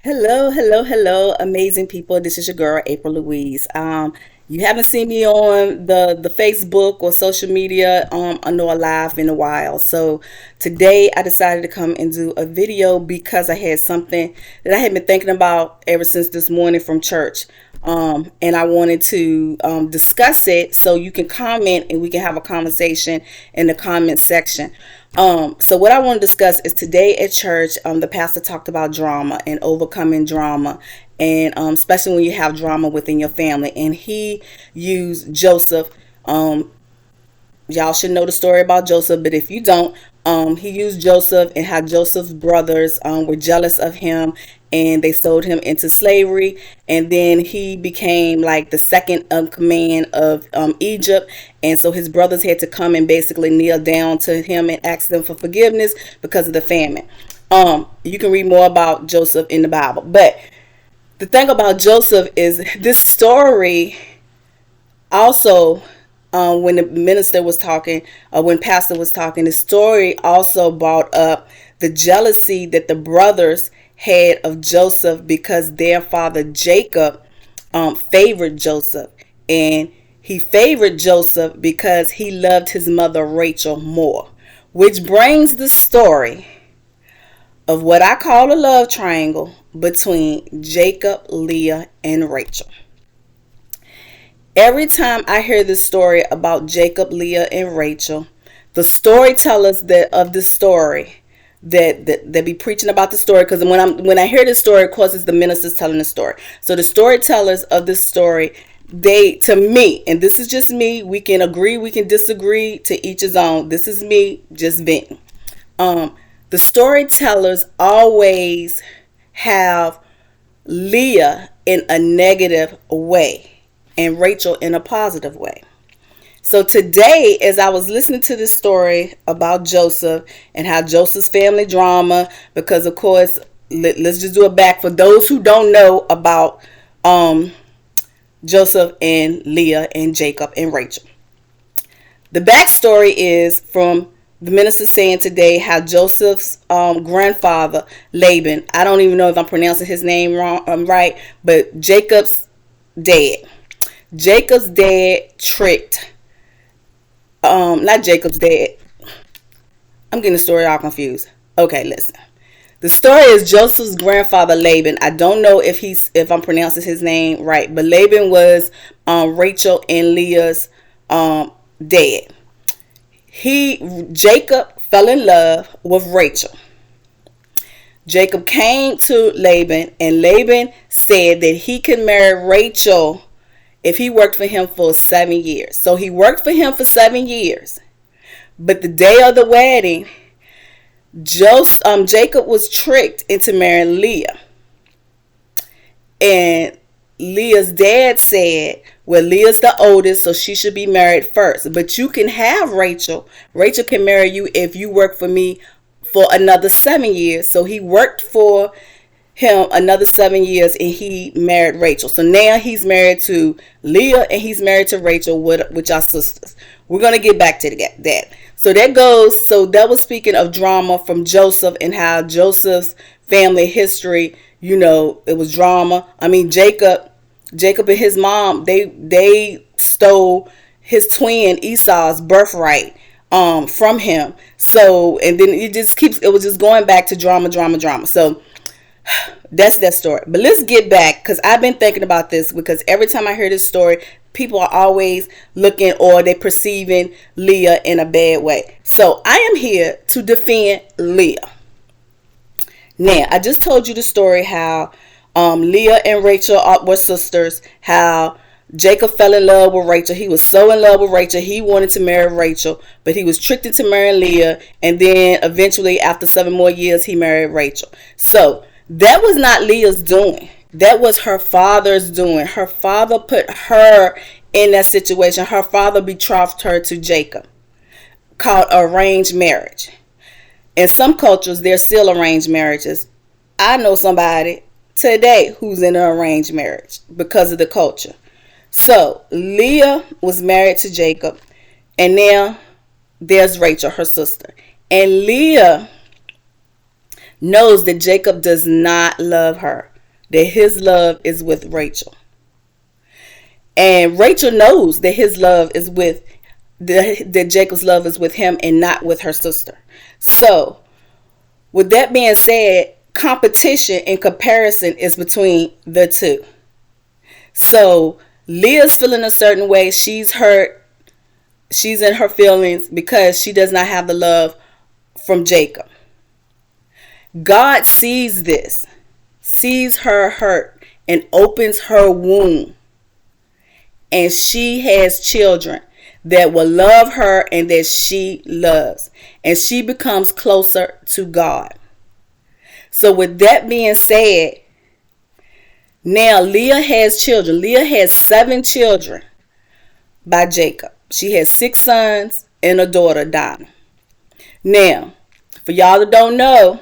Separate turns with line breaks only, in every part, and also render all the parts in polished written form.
Hello, hello, hello, amazing people. This is your girl, April Louise. You haven't seen me on the Facebook or social media I know live in a while. So today I decided to come and do a video because I had something that I had been thinking about ever since this morning from church. And I wanted to discuss it so you can comment and we can have a conversation in the comment section. So what I want to discuss is today at church, the pastor talked about drama and overcoming drama, and especially when you have drama within your family. And he used Joseph. Y'all should know the story about Joseph, but if you don't, he used Joseph and how Joseph's brothers were jealous of him and they sold him into slavery. And then he became like the second in command of Egypt. And so his brothers had to come and basically kneel down to him and ask them for forgiveness because of the famine. You can read more about Joseph in the Bible. But the thing about Joseph is this story also, when the minister was talking, when pastor was talking, the story also brought up the jealousy that the brothers had of Joseph because their father Jacob favored Joseph, and he favored Joseph because he loved his mother Rachel more, which brings the story of what I call a love triangle between Jacob, Leah, and Rachel. Every time I hear this story about Jacob, Leah, and Rachel, the storytellers of this story that be preaching about the story, because when I hear this story, of course, it's the ministers telling the story. So the storytellers of this story, they, to me, and this is just me, we can agree, we can disagree, to each his own. This is me just venting. The storytellers always have Leah in a negative way and Rachel in a positive way. So today, as I was listening to this story about Joseph and how Joseph's family drama, because of course, let's just do it back for those who don't know about Joseph and Leah and Jacob and Rachel. The backstory is from the minister saying today how Joseph's grandfather Laban, I don't even know if I'm pronouncing his name wrong, right, but Jacob's dad tricked, not Jacob's dad. I'm getting the story all confused. Okay, listen. The story is Joseph's grandfather Laban. I don't know if I'm pronouncing his name right, but Laban was Rachel and Leah's dad. Jacob fell in love with Rachel. Jacob came to Laban, and Laban said that he could marry Rachel if he worked for him for 7 years. So he worked for him for 7 years. But the day of the wedding, Jacob was tricked into marrying Leah. And Leah's dad said, well, Leah's the oldest, so she should be married first. But you can have Rachel. Rachel can marry you if you work for me for another 7 years. So he worked for him another 7 years and he married Rachel. So now he's married to Leah and he's married to Rachel with our sisters. We're going to get back to that. So that was speaking of drama from Joseph and how Joseph's family history, it was drama. I mean, Jacob and his mom, they stole his twin Esau's birthright from him. So, and then it was just going back to drama. So that's that story. But let's get back, because I've been thinking about this, because every time I hear this story, people are always looking, or they perceiving Leah in a bad way. So I am here to defend Leah. Now, I just told you the story how Leah and Rachel were sisters, how Jacob fell in love with Rachel. He was so in love with Rachel, he wanted to marry Rachel, but he was tricked into marrying Leah, and then eventually, after 7 more years, he married Rachel. So that was not Leah's doing. That was her father's doing. Her father put her in that situation. Her father betrothed her to Jacob, called arranged marriage. In some cultures, there's still arranged marriages. I know somebody today who's in an arranged marriage because of the culture. So Leah was married to Jacob, and now there's Rachel, her sister. And Leah knows that Jacob does not love her. that his love is with Rachel. And Rachel knows that his love is with, that Jacob's love is with him and not with her sister. So, with that being said, competition and comparison is between the two. So, Leah's feeling a certain way. She's hurt. She's in her feelings because she does not have the love from Jacob. God sees this, sees her hurt, and opens her womb. And she has children that will love her and that she loves. And she becomes closer to God. So with that being said, now Leah has children. Leah has 7 children by Jacob. She has 6 sons and a daughter, Dinah. Now, for y'all that don't know,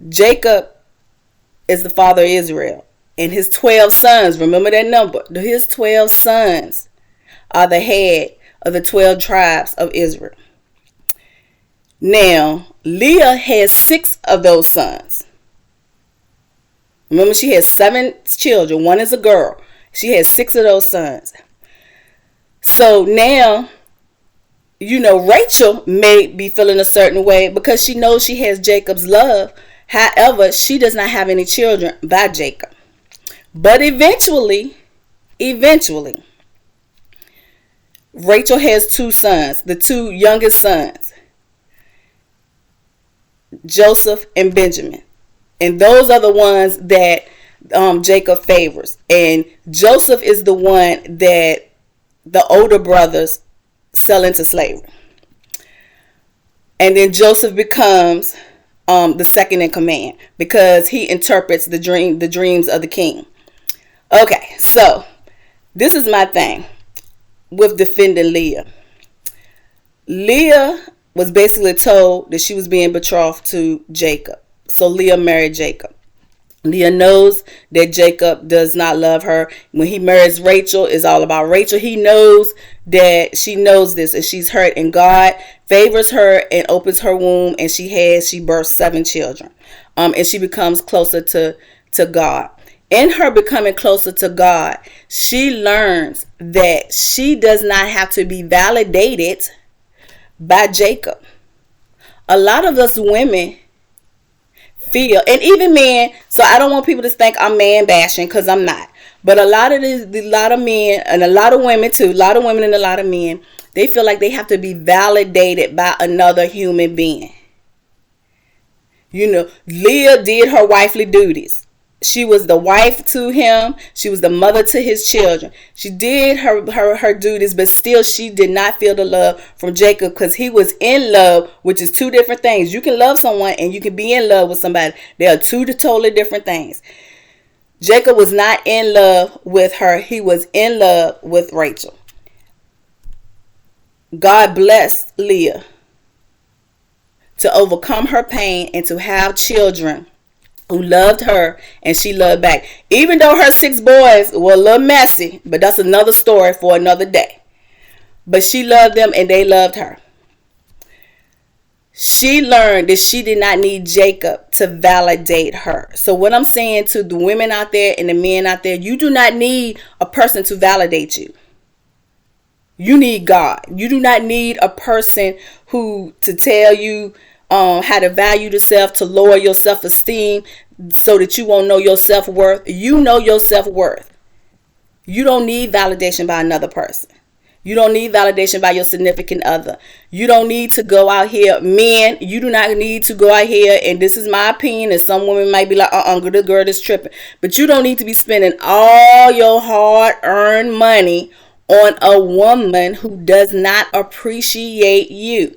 Jacob is the father of Israel. And his 12 sons, remember that number, his 12 sons are the head of the 12 tribes of Israel. Now, Leah has 6 of those sons. Remember, she has 7 children. 1 is a girl. She has 6 of those sons. So now, Rachel may be feeling a certain way because she knows she has Jacob's love. However, she does not have any children by Jacob. But eventually, Rachel has 2 sons, the 2 youngest sons, Joseph and Benjamin. And those are the ones that Jacob favors. And Joseph is the one that the older brothers sell into slavery. And then Joseph becomes the second in command because he interprets the dreams of the king. Okay, so this is my thing with defending Leah. Leah was basically told that she was being betrothed to Jacob. So Leah married Jacob. Leah knows that Jacob does not love her. When he marries Rachel, it's all about Rachel. He knows that she knows this and she's hurt. And God favors her and opens her womb. And she births 7 children. And she becomes closer to God. In her becoming closer to God, she learns that she does not have to be validated by Jacob. A lot of us women feel, and even men, so I don't want people to think I'm man bashing because I'm not. But a lot of men and a lot of women too, a lot of women and a lot of men, they feel like they have to be validated by another human being. Leah did her wifely duties. She was the wife to him. She was the mother to his children. She did her duties, but still she did not feel the love from Jacob because he was in love, which is 2 different things. You can love someone and you can be in love with somebody. They are 2 totally different things. Jacob was not in love with her. He was in love with Rachel. God blessed Leah to overcome her pain and to have children who loved her and she loved back. Even though her 6 boys were a little messy, but that's another story for another day. But she loved them and they loved her. She learned that she did not need Jacob to validate her. So what I'm saying to the women out there and the men out there, you do not need a person to validate you. You need God. You do not need a person to tell you how to value yourself, to lower your self-esteem so that you won't know your self-worth. You know your self-worth. You don't need validation by another person. You don't need validation by your significant other. You don't need to go out here. Men, you do not need to go out here, and this is my opinion, and some women might be like, the girl is tripping. But you don't need to be spending all your hard-earned money on a woman who does not appreciate you.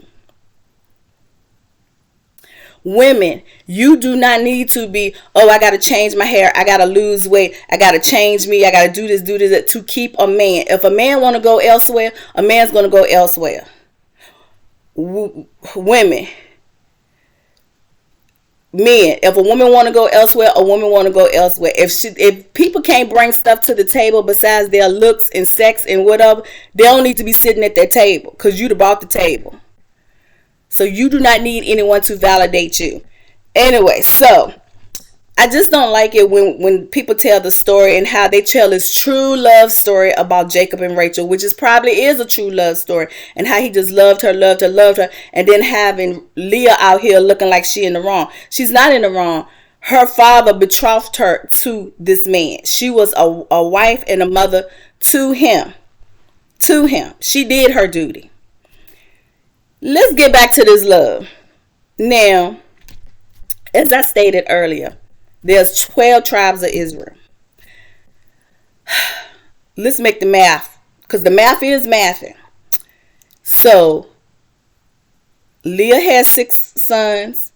Women, you do not need to be, I got to change my hair. I got to lose weight. I got to change me. I got to do this to keep a man. If a man want to go elsewhere, a man's going to go elsewhere. Women, men, if a woman want to go elsewhere, a woman want to go elsewhere. If people can't bring stuff to the table besides their looks and sex and whatever, they don't need to be sitting at their table because you bought the table. So you do not need anyone to validate you. Anyway, so I just don't like it when people tell the story and how they tell this true love story about Jacob and Rachel, which is probably is a true love story, and how he just loved her, loved her, loved her, and then having Leah out here looking like she in the wrong. She's not in the wrong. Her father betrothed her to this man. She was a wife and a mother to him. To him. She did her duty. Let's get back to this love. Now, as I stated earlier, there's 12 tribes of Israel. Let's make the math, because the math is mathing. So, Leah has 6 sons,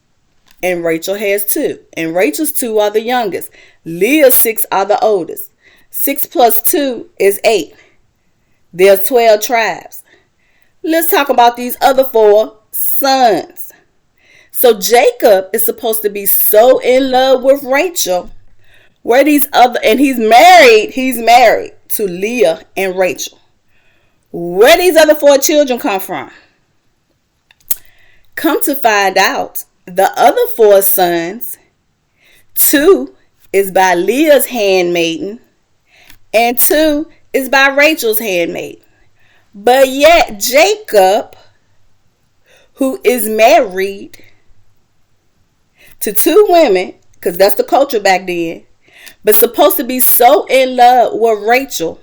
and Rachel has 2. And Rachel's 2 are the youngest. Leah's 6 are the oldest. 6 plus 2 is 8. There's 12 tribes. Let's talk about these other 4 sons. So Jacob is supposed to be so in love with Rachel. Where these other, and he's married to Leah and Rachel. Where these other 4 children come from? Come to find out, the other 4 sons, 2 is by Leah's handmaiden, and 2 is by Rachel's handmaiden. But yet Jacob, who is married to 2 women, because that's the culture back then, but supposed to be so in love with Rachel,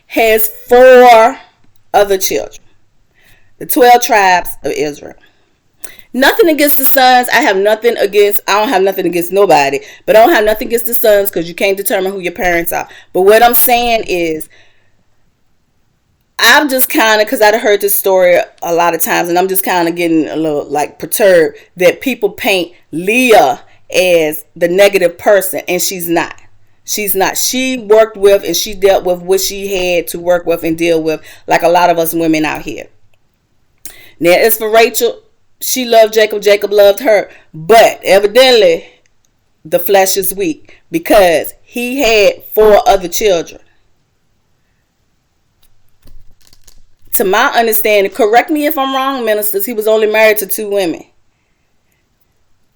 has 4 other children. The 12 tribes of Israel. Nothing against the sons. I don't have nothing against nobody, but I don't have nothing against the sons, because you can't determine who your parents are. But what I'm saying is, I'm just kind of, because I've heard this story a lot of times, and I'm just kind of getting a little like perturbed that people paint Leah as the negative person, and she's not. She's not. She worked with and she dealt with what she had to work with and deal with, like a lot of us women out here. Now, as for Rachel, she loved Jacob. Jacob loved her. But evidently, the flesh is weak, because he had 4 other children. To my understanding, correct me if I'm wrong, ministers, he was only married to 2 women.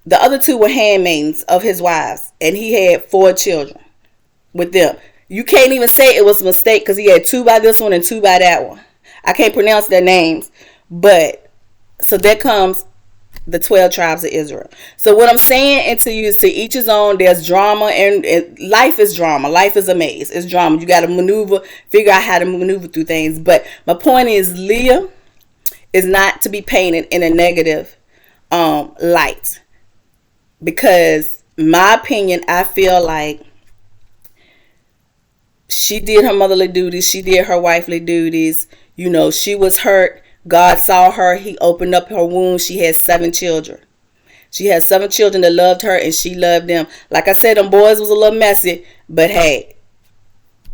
The other 2 were handmaidens of his wives, and he had 4 children with them. You can't even say it was a mistake, because he had 2 by this one and 2 by that one. I can't pronounce their names, but so there comes the 12 tribes of Israel. So what I'm saying, and to you, is to each his own. There's drama, and life is drama. Life is a maze. It's drama. You got to figure out how to maneuver through things. But my point is, Leah is not to be painted in a negative light, because my opinion, I feel like she did her motherly duties. She did her wifely duties. You know, she was hurt. God saw her. He opened up her womb. She had 7 children. She had 7 children that loved her, and she loved them. Like I said, them boys was a little messy, but hey,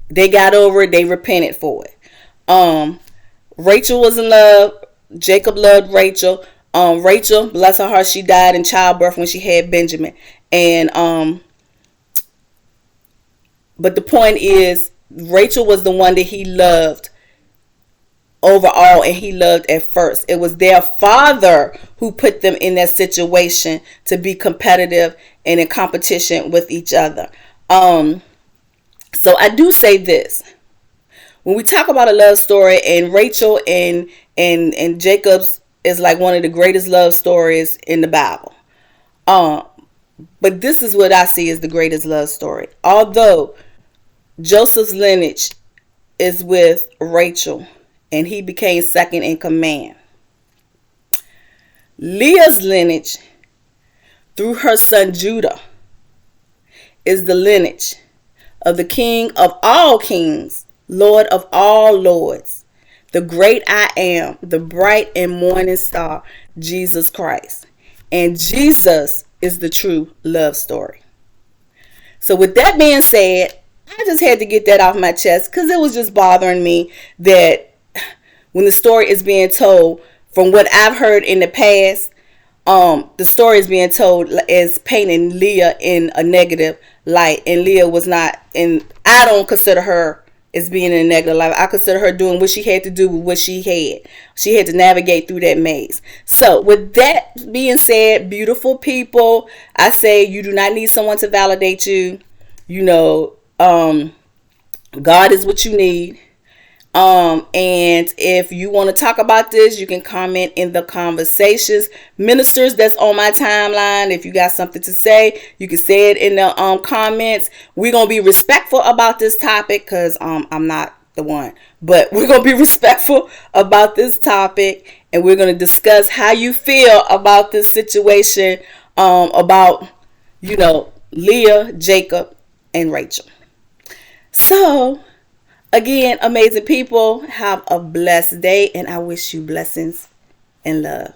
they got over it. They repented for it. Rachel was in love. Jacob loved Rachel. Rachel, bless her heart, she died in childbirth when she had Benjamin. And but the point is, Rachel was the one that he loved overall, and he loved at first. It was their father who put them in that situation to be competitive and in competition with each other. So I do say this. When we talk about a love story, and Rachel and Jacob's is like one of the greatest love stories in the Bible. But this is what I see as the greatest love story. Although Joseph's lineage is with Rachel, and he became second in command, Leah's lineage through her son Judah is the lineage of the King of all kings, Lord of all lords, the great I am, the bright and morning star, Jesus Christ. And Jesus is the true love story. So with that being said, I just had to get that off my chest, because it was just bothering me that when the story is being told, from what I've heard in the past, the story is being told as painting Leah in a negative light, and Leah was not, and I don't consider her as being in a negative life. I consider her doing what she had to do with what she had. She had to navigate through that maze. So with that being said, beautiful people, I say you do not need someone to validate you. You know, God is what you need. And if you want to talk about this, you can comment in the conversations. Ministers that's on my timeline, if you got something to say, you can say it in the comments. We're gonna be respectful about this topic because I'm not the one, but we're gonna be respectful about this topic, and we're gonna discuss how you feel about this situation, about Leah, Jacob, and Rachel. So again, amazing people, have a blessed day, and I wish you blessings and love.